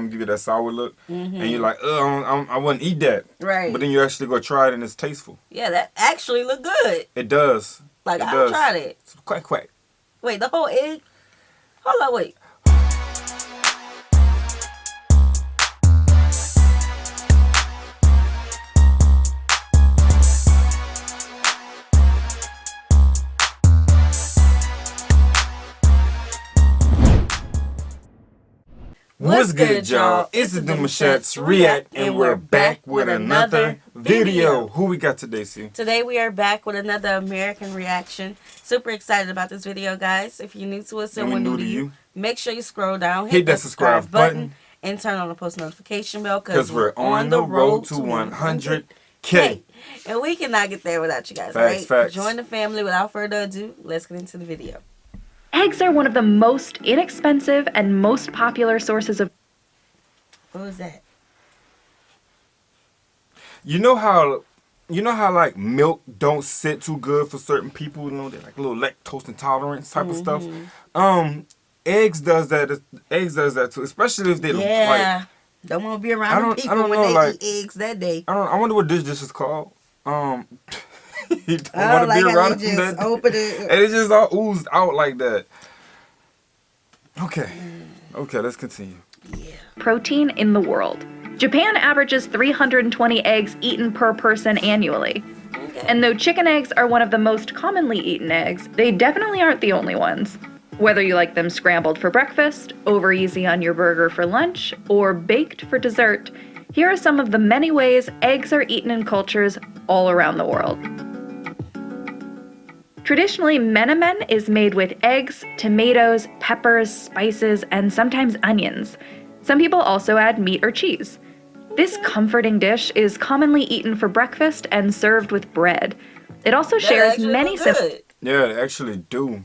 give you that sour look, and you're like, I wouldn't eat that. Right. But then you actually go try it and it's tasteful. Yeah, that actually look good. It does. Like, I tried it. It's quack quack. Wait, the whole egg? Hold on, wait. What's good, y'all? It's the Demouchet REACT, and we're back with another video. Who we got today, C? Today we are back with another American reaction. Super excited about this video, guys. If you're new to us and we're new to you, make sure you scroll down, hit that subscribe button, and turn on the post notification bell because we're on the road to 100K. And we cannot get there without you guys, right? Facts. Join the family. Without further ado, let's get into the video. Eggs are one of the most inexpensive and most popular sources of... What was that? You know how like milk don't sit too good for certain people, you know, they're like a little lactose intolerance type of stuff. Eggs does that. Eggs does that too, especially if they like, don't want to be around people when they eat eggs that day. I wonder what this dish is called. You don't want to like be around they just that. Open it. And it just all oozed out like that. Okay, let's continue. Yeah. Protein in the world. Japan averages 320 eggs eaten per person annually. Okay. And though chicken eggs are one of the most commonly eaten eggs, they definitely aren't the only ones. Whether you like them scrambled for breakfast, over easy on your burger for lunch, or baked for dessert, here are some of the many ways eggs are eaten in cultures all around the world. Traditionally, menemen is made with eggs, tomatoes, peppers, spices, and sometimes onions. Some people also add meat or cheese. This comforting dish is commonly eaten for breakfast and served with bread. It also shares many Yeah, they actually do.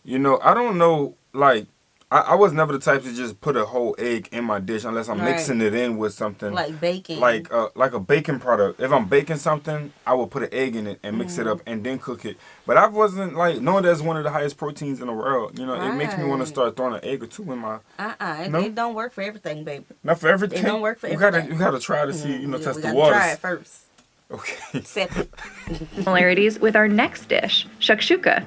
You know, I don't know, like, I was never the type to just put a whole egg in my dish unless I'm mixing it in with something. Like baking. Like a baking product. If I'm baking something, I will put an egg in it and mix it up and then cook it. But I wasn't like, knowing that's one of the highest proteins in the world, you know, it makes me want to start throwing an egg or two in my... It don't work for everything, baby. Not for everything? It don't work for everything. You gotta try to see, you know, test the waters. We gotta try it first. Okay. Separate. similarities with our next dish, shakshuka.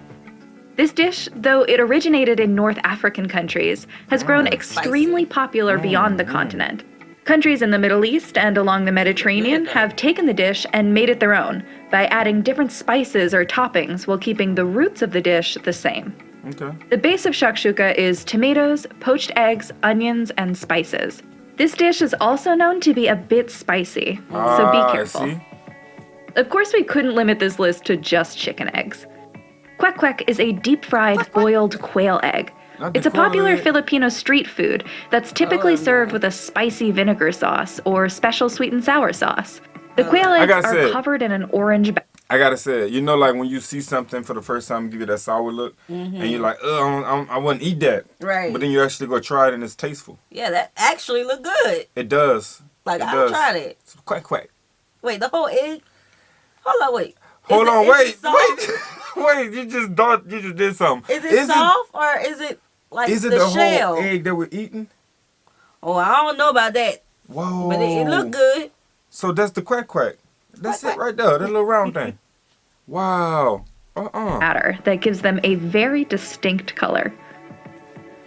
This dish, though it originated in North African countries, has grown extremely popular beyond the continent. Countries in the Middle East and along the Mediterranean have taken the dish and made it their own by adding different spices or toppings while keeping the roots of the dish the same. Okay. The base of shakshuka is tomatoes, poached eggs, onions, and spices. This dish is also known to be a bit spicy, so be careful. Of course, we couldn't limit this list to just chicken eggs. Kwek kwek is a deep-fried boiled quail egg. It's a popular Filipino street food that's typically served with a spicy vinegar sauce or special sweet and sour sauce. The quail eggs are covered in an orange... I gotta say, you know, like when you see something for the first time, give you that sour look, and you're like, I wouldn't eat that. Right. But then you actually go try it and it's tasteful. Yeah, that actually look good. It does. Like, I tried it. It's quack quack. Wait, the whole egg? Hold on, wait. Wait, you just did something. Is it soft or is it like is it the shell? Whole egg that we're eating? Oh, I don't know about that. Whoa. But it look good. So that's the quack quack. That's it right there, that little round thing. Wow. Batter that gives them a very distinct color.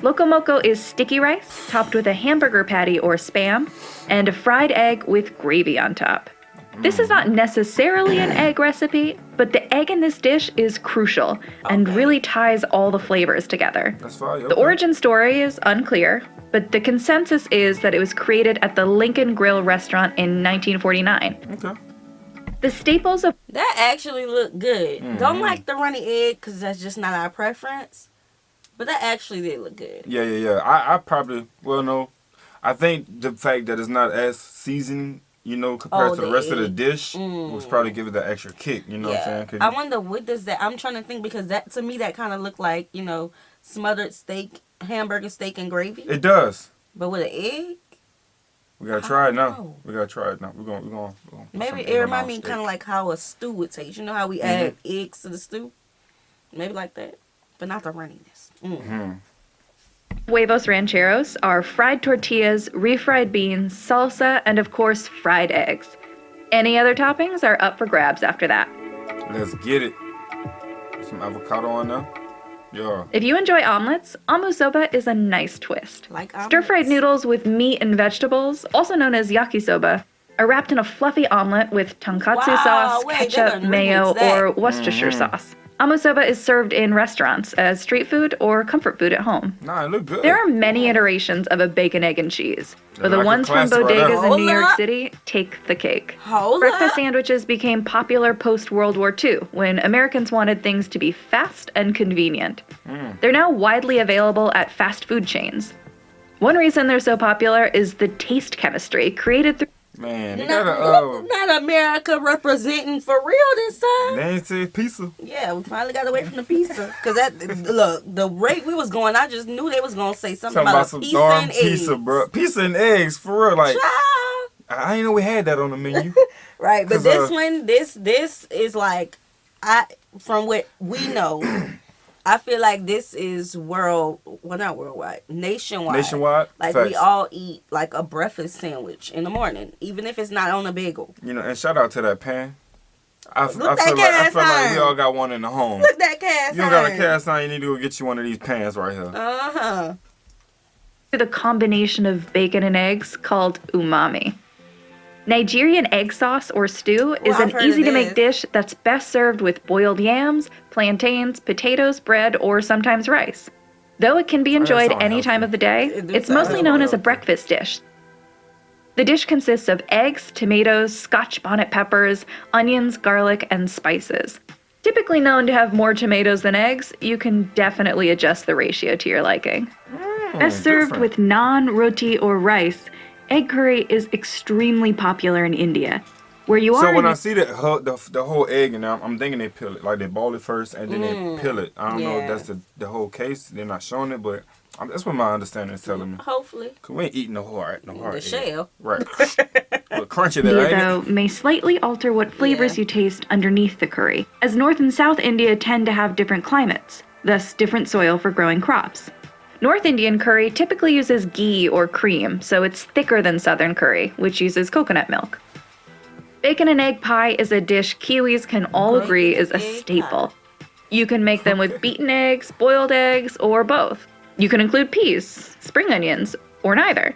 Loco moco is sticky rice topped with a hamburger patty or spam and a fried egg with gravy on top. This is not necessarily an egg recipe, but the egg in this dish is crucial and really ties all the flavors together. That's fine. The origin story is unclear, but the consensus is that it was created at the Lincoln Grill restaurant in 1949. Okay. The staples of... That actually look good. Don't like the runny egg because that's just not our preference. But that actually did look good. Yeah. I probably, well, no. I think the fact that it's not as seasoned, you know, compared to the rest of the dish, was probably give it that extra kick, you know what I'm saying? I wonder what does that, I'm trying to think because that, to me, that kind of looked like, you know, smothered steak, hamburger steak and gravy. It does. But with an egg? We gotta try it now. We're gonna maybe it remind me kind of like how a stew would taste. You know how we add eggs to the stew? Maybe like that. But not the runniness. Huevos rancheros are fried tortillas, refried beans, salsa, and of course, fried eggs. Any other toppings are up for grabs after that. Let's get it. Some avocado on there. Yeah. If you enjoy omelets, amu soba is a nice twist. Like omelets. Stir-fried noodles with meat and vegetables, also known as yakisoba, are wrapped in a fluffy omelet with tonkatsu sauce, ketchup, mayo, or Worcestershire sauce. Amu soba is served in restaurants as street food or comfort food at home. Nah, it look good. There are many iterations of a bacon, egg, and cheese, but the ones from bodegas in New York City take the cake. Breakfast sandwiches became popular post-World War II when Americans wanted things to be fast and convenient. They're now widely available at fast food chains. One reason they're so popular is the taste chemistry created through... Man, they not America representing for real this time. They ain't say pizza. Yeah, we finally got away from the pizza. Because look, the rate we was going, I just knew they was going to say something about some pizza darn and pizza, eggs. bro. Pizza and eggs, for real. Like, Child. I didn't know we had that on the menu. Right, but this one, this is like, from what we know, I feel like this is not worldwide, nationwide. Nationwide? Like, Facts. we all eat, like, a breakfast sandwich in the morning, even if it's not on a bagel. You know, and shout out to that pan. I feel like we all got one in the home. Look that cast You don't got a cast iron, you need to go get you one of these pans right here. Uh-huh. the combination of bacon and eggs called umami. Nigerian egg sauce or stew is an easy-to-make dish that's best served with boiled yams, plantains, potatoes, bread, or sometimes rice. Though it can be enjoyed any time of the day, it's mostly known as a breakfast dish. The dish consists of eggs, tomatoes, Scotch bonnet peppers, onions, garlic, and spices. Typically known to have more tomatoes than eggs, you can definitely adjust the ratio to your liking. Best served with naan, roti, or rice, egg curry is extremely popular in India, where you are. So when I see the whole egg, and I'm thinking they peel it, like they boil it first and then they peel it. I don't know if that's the whole case. They're not showing it, but that's what my understanding is telling me. Hopefully. Cause we ain't eating no hard The egg. shell. Right. Well, crunchy there, India, though, may slightly alter what flavors you taste underneath the curry, as North and South India tend to have different climates, thus different soil for growing crops. North Indian curry typically uses ghee or cream, so it's thicker than Southern curry, which uses coconut milk. Bacon and egg pie is a dish Kiwis can all agree is a staple. You can make them with beaten eggs, boiled eggs, or both. You can include peas, spring onions, or neither.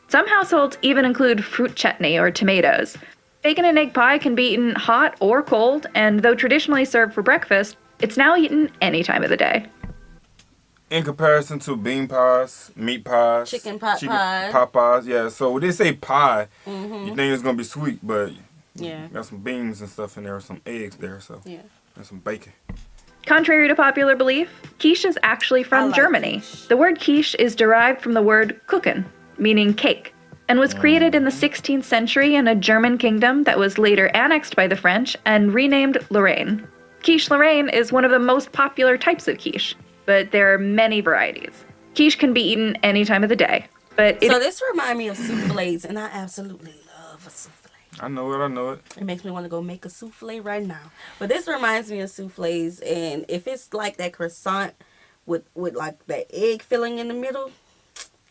Some households even include fruit chutney or tomatoes. Bacon and egg pie can be eaten hot or cold, and though traditionally served for breakfast, it's now eaten any time of the day. In comparison to bean pies, meat pies, Chicken pot pies, yeah. So when they say pie, you think it's gonna be sweet, but got some beans and stuff in there, some eggs there, so and some bacon. Contrary to popular belief, quiche is actually from Germany. Quiche. The word quiche is derived from the word kuchen, meaning cake, and was created in the 16th century in a German kingdom that was later annexed by the French and renamed Lorraine. Quiche Lorraine is one of the most popular types of quiche, but there are many varieties. Quiche can be eaten any time of the day, but So this reminds me of soufflés, and I absolutely love a soufflé. I know it. It makes me want to go make a soufflé right now. But this reminds me of soufflés, and if it's like that croissant with like that egg filling in the middle,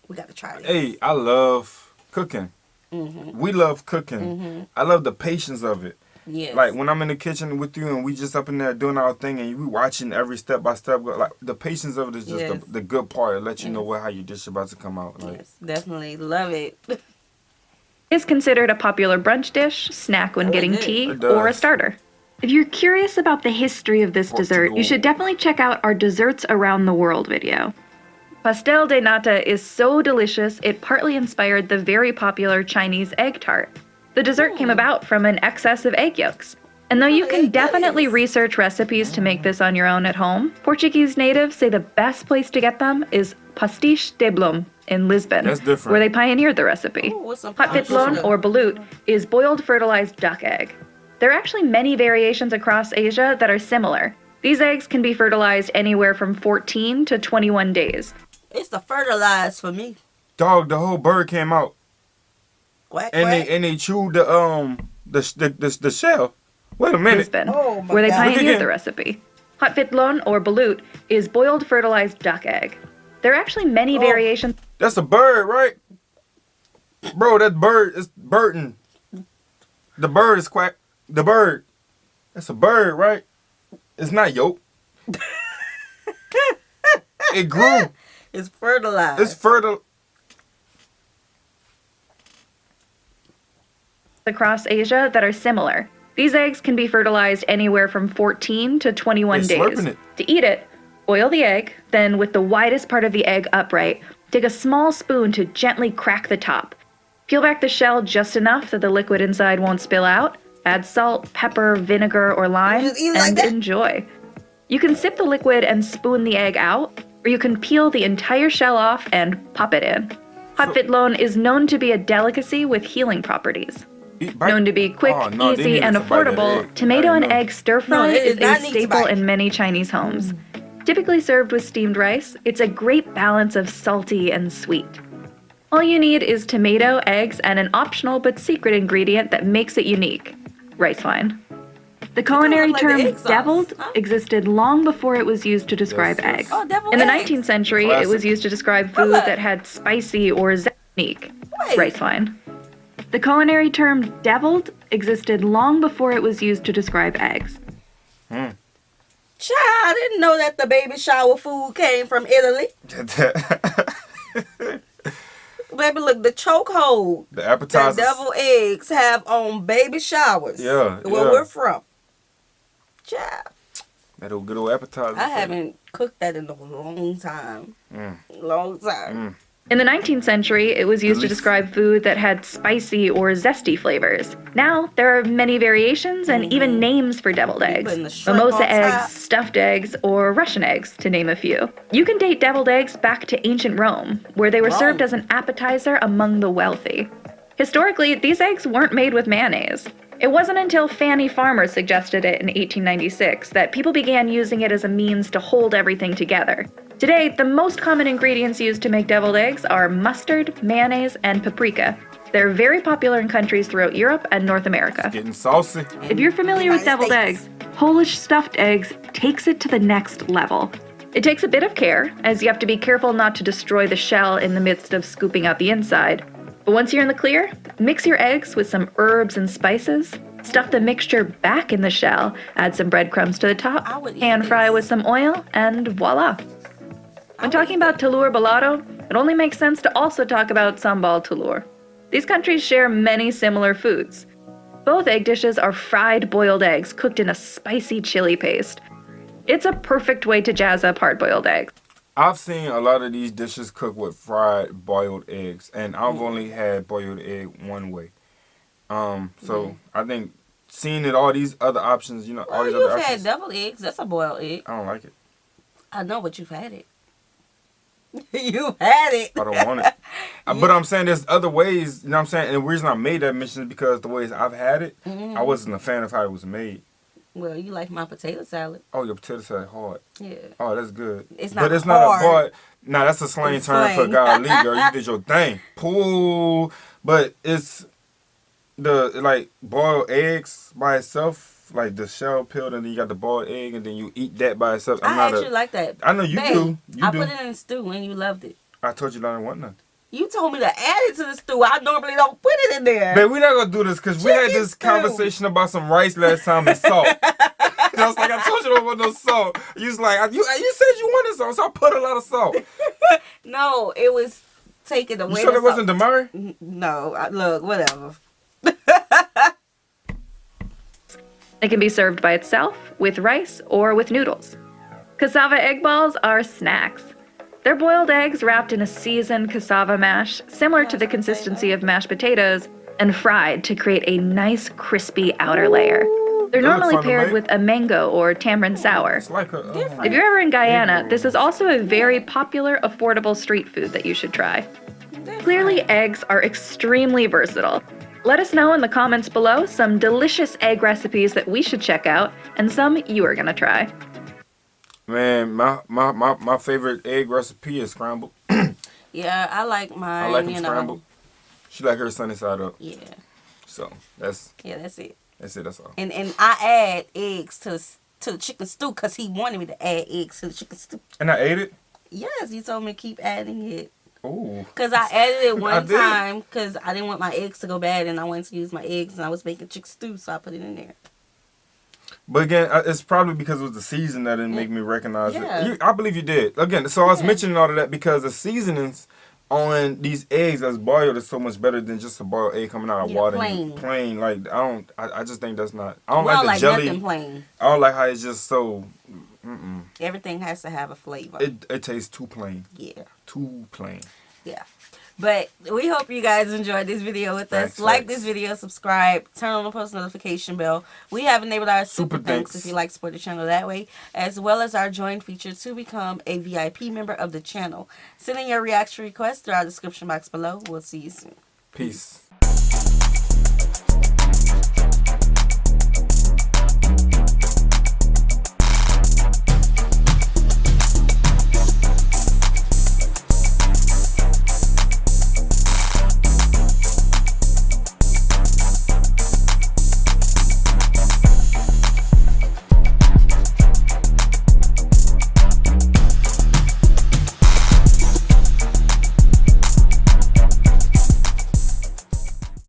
we got to try this. Hey, I love cooking. We love cooking. I love the patience of it. Yes. Like when I'm in the kitchen with you and we just up in there doing our thing and we watching every step by step, like the patience of it is just the good part. It lets you know how your dish is about to come out. Like, yes, definitely love it. is considered a popular brunch dish, snack when getting tea, or a starter. If you're curious about the history of this dessert, you should definitely check out our Desserts Around the World video. Pastel de nata is so delicious, it partly inspired the very popular Chinese egg tart. The dessert came about from an excess of egg yolks. And though you can definitely research recipes to make this on your own at home, Portuguese natives say the best place to get them is Pastiche de Blum in Lisbon, where they pioneered the recipe. Hatvitlon, or balut, is boiled fertilized duck egg. There are actually many variations across Asia that are similar. These eggs can be fertilized anywhere from 14 to 21 days. It's the fertilized for me. Dog, the whole bird came out. Quack, and they chewed the shell. Wait a minute. Lisbon, where they pioneered the recipe. Hatvitlon, or balut, is boiled fertilized duck egg. There are actually many variations. That's a bird, right? Bro, that bird is birding. The bird is quack. The bird. That's a bird, right? It's not yolk. It grew. It's fertilized. It's fertile. Across Asia that are similar. These eggs can be fertilized anywhere from 14 to 21 days. To eat it, boil the egg, then with the widest part of the egg upright, take a small spoon to gently crack the top. Peel back the shell just enough that the liquid inside won't spill out. Add salt, pepper, vinegar, or lime, and enjoy. You can sip the liquid and spoon the egg out, or you can peel the entire shell off and pop it in. Hot vitelone is known to be a delicacy with healing properties. Known to be quick, easy, and affordable, tomato and egg stir-fry is a staple in many Chinese homes. Typically served with steamed rice, it's a great balance of salty and sweet. All you need is tomato, eggs, and an optional but secret ingredient that makes it unique: rice wine. The culinary term deviled existed long before it was used to describe eggs. In the 19th century, it was used to describe food that had spicy or unique rice wine. The culinary term deviled existed long before it was used to describe eggs. Child, I didn't know that the baby shower food came from Italy. Baby, look, the chokehold the appetizers. The deviled eggs have on baby showers. Yeah, where we're from. Child. That old good old appetizer. I haven't cooked that in a long time. Long time. In the 19th century, it was used to describe food that had spicy or zesty flavors. Now, there are many variations and even names for deviled eggs. Mimosa eggs, stuffed eggs, or Russian eggs, to name a few. You can date deviled eggs back to ancient Rome, where they were served as an appetizer among the wealthy. Historically, these eggs weren't made with mayonnaise. It wasn't until Fanny Farmer suggested it in 1896 that people began using it as a means to hold everything together. Today, the most common ingredients used to make deviled eggs are mustard, mayonnaise, and paprika. They're very popular in countries throughout Europe and North America. It's getting saucy. If you're familiar with deviled eggs, Polish stuffed eggs takes it to the next level. It takes a bit of care, as you have to be careful not to destroy the shell in the midst of scooping out the inside. But once you're in the clear, mix your eggs with some herbs and spices, stuff the mixture back in the shell, add some breadcrumbs to the top, pan fry with some oil, and voila. When talking about telur balado, it only makes sense to also talk about sambal telur. These countries share many similar foods. Both egg dishes are fried boiled eggs cooked in a spicy chili paste. It's a perfect way to jazz up hard-boiled eggs. I've seen a lot of these dishes cooked with fried boiled eggs, and I've only had boiled egg one way. So I think seeing it, all these other options, all these other options. You've had deviled eggs. That's a boiled egg. I don't like it. I know, but you've had it. You've had it. I don't want it. But I'm saying there's other ways, you know what I'm saying? And the reason I made that mention is because the ways I've had it, I wasn't a fan of how it was made. Well, you like my potato salad. Oh, your potato salad hard. Yeah. Oh, that's good. It's not But it's hard. not a hard. Nah, that's a slang term for golly, girl. You did your thing. Pool. But it's the, boiled eggs by itself, like the shell peeled, and then you got the boiled egg, and then you eat that by itself. I actually like that. I know you do. I put it in the stew, and you loved it. I told you I didn't want none. You told me to add it to the stew. I normally don't put it in there. Babe, we're not going to do this because we had this conversation about some rice last time and salt. I was like, I told you I don't want no salt. You was like, you said you wanted salt, so I put a lot of salt. No, it was taken away. You sure it wasn't Myrie? No, look, whatever. It can be served by itself, with rice, or with noodles. Cassava egg balls are snacks. They're boiled eggs wrapped in a seasoned cassava mash, similar to the consistency of mashed potatoes, and fried to create a nice crispy outer layer. They're normally paired with a mango or tamarind sour. It's like If you're ever in Guyana, this is also a very popular, affordable street food that you should try. Clearly, eggs are extremely versatile. Let us know in the comments below some delicious egg recipes that we should check out, and some you are gonna try. Man, my favorite egg recipe is scrambled. Yeah, I like mine. I like them scrambled. She like her sunny side up. Yeah. So that's it. That's all. And I add eggs to the chicken stew because he wanted me to add eggs to the chicken stew. And I ate it. Yes, you told me to keep adding it. Oh. Because I added it one time because I didn't want my eggs to go bad and I wanted to use my eggs and I was making chick stew, so I put it in there. But again, it's probably because it was the season that didn't make me recognize it. I believe you did. Again, so I was mentioning all of that because the seasonings on these eggs that's boiled is so much better than just a boiled egg coming out of water. Plain. Like, I just think that's not. I don't like the jelly. Nothing plain. I don't like how it's just so. Everything has to have a flavor. It tastes too plain. Yeah. Too plain. Yeah. But we hope you guys enjoyed this video with us. Like this video, subscribe, turn on the post notification bell. We have enabled our super thanks if you like to support the channel that way, as well as our join feature to become a VIP member of the channel. Send in your reaction requests through our description box below. We'll see you soon. Peace.